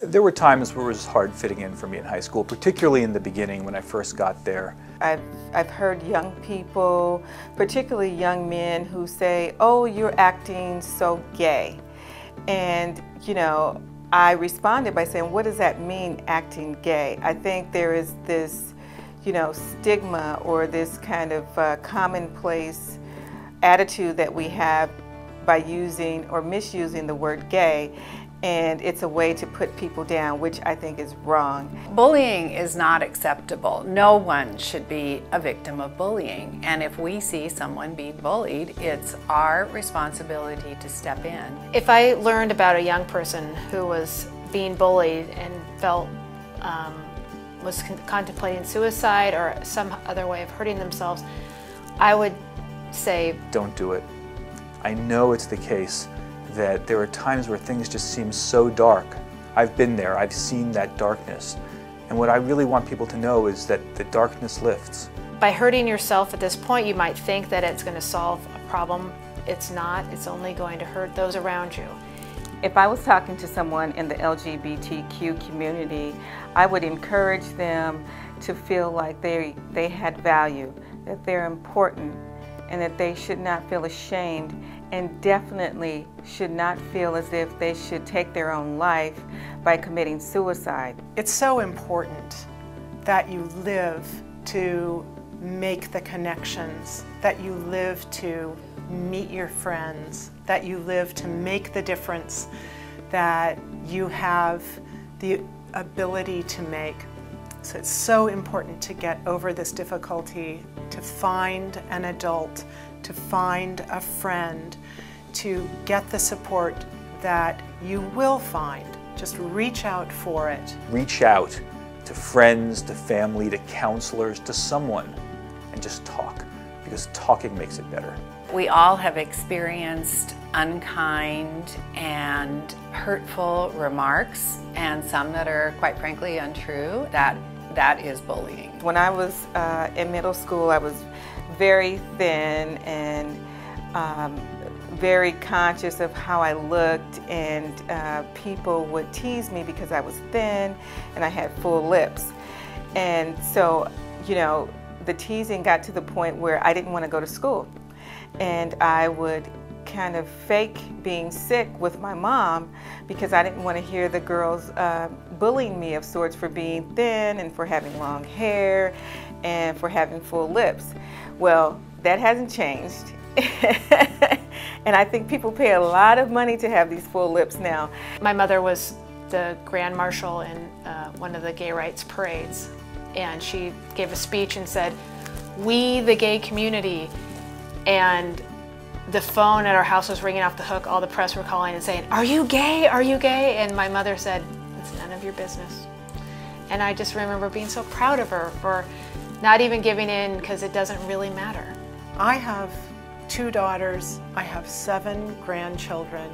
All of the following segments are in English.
There were times where it was hard fitting in for me in high school, particularly in the beginning when I first got there. I've heard young people, particularly young men, who say, "Oh, you're acting so gay." And, you know, I responded by saying, what does that mean, acting gay? I think there is this, you know, stigma or this kind of commonplace attitude that we have by using or misusing the word gay, and it's a way to put people down, which I think is wrong. Bullying is not acceptable. No one should be a victim of bullying, and if we see someone being bullied, it's our responsibility to step in. If I learned about a young person who was being bullied and felt was contemplating suicide or some other way of hurting themselves, I would say, don't do it. I know it's the case that there are times where things just seem so dark. I've been there, I've seen that darkness. And what I really want people to know is that the darkness lifts. By hurting yourself at this point, you might think that it's going to solve a problem. It's not. It's only going to hurt those around you. If I was talking to someone in the LGBTQ community, I would encourage them to feel like they had value, that they're important, and that they should not feel ashamed, and definitely should not feel as if they should take their own life by committing suicide. It's so important that you live to make the connections, that you live to meet your friends, that you live to make the difference that you have the ability to make. So it's so important to get over this difficulty, to find an adult, to find a friend, to get the support that you will find. Just reach out for it. Reach out to friends, to family, to counselors, to someone, and just talk, because talking makes it better. We all have experienced unkind and hurtful remarks, and some that are quite frankly untrue. That is bullying. When I was in middle school, I was very thin and very conscious of how I looked, and people would tease me because I was thin and I had full lips. And so, you know, the teasing got to the point where I didn't want to go to school. And I would kind of fake being sick with my mom because I didn't want to hear the girls bullying me of sorts for being thin and for having long hair and for having full lips. Well, that hasn't changed. And I think people pay a lot of money to have these full lips now. My mother was the Grand Marshal in one of the gay rights parades, and she gave a speech and said, "We, the gay community," and the phone at our house was ringing off the hook. All the press were calling and saying, "Are you gay? Are you gay?" And my mother said, "It's none of your business." And I just remember being so proud of her for not even giving in, because it doesn't really matter. I have 2 daughters. I have 7 grandchildren.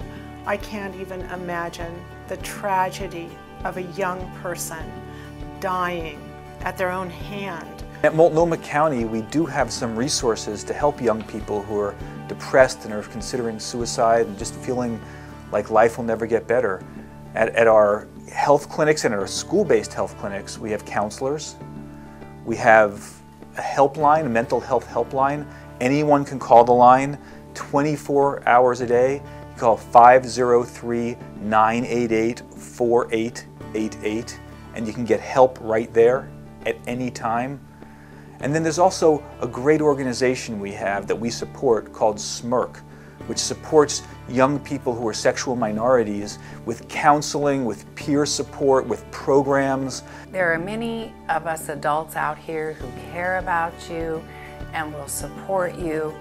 I can't even imagine the tragedy of a young person dying at their own hand. At Multnomah County, we do have some resources to help young people who are depressed and are considering suicide and just feeling like life will never get better. At our health clinics and at our school-based health clinics, we have counselors. We have a helpline, a mental health helpline. Anyone can call the line 24 hours a day. You call 503-988-4888, and you can get help right there at any time. And then there's also a great organization we have that we support called SMIRC, which supports young people who are sexual minorities with counseling, with peer support, with programs. There are many of us adults out here who care about you and will support you.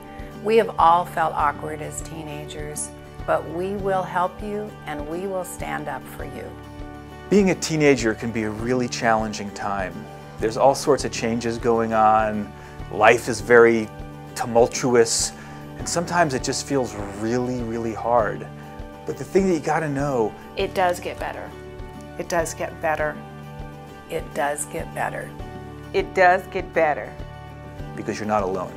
We have all felt awkward as teenagers, but we will help you and we will stand up for you. Being a teenager can be a really challenging time. There's all sorts of changes going on. Life is very tumultuous, and sometimes it just feels really, really hard. But the thing that you gotta know, It does get better. It does get better. It does get better. It does get better. because you're not alone.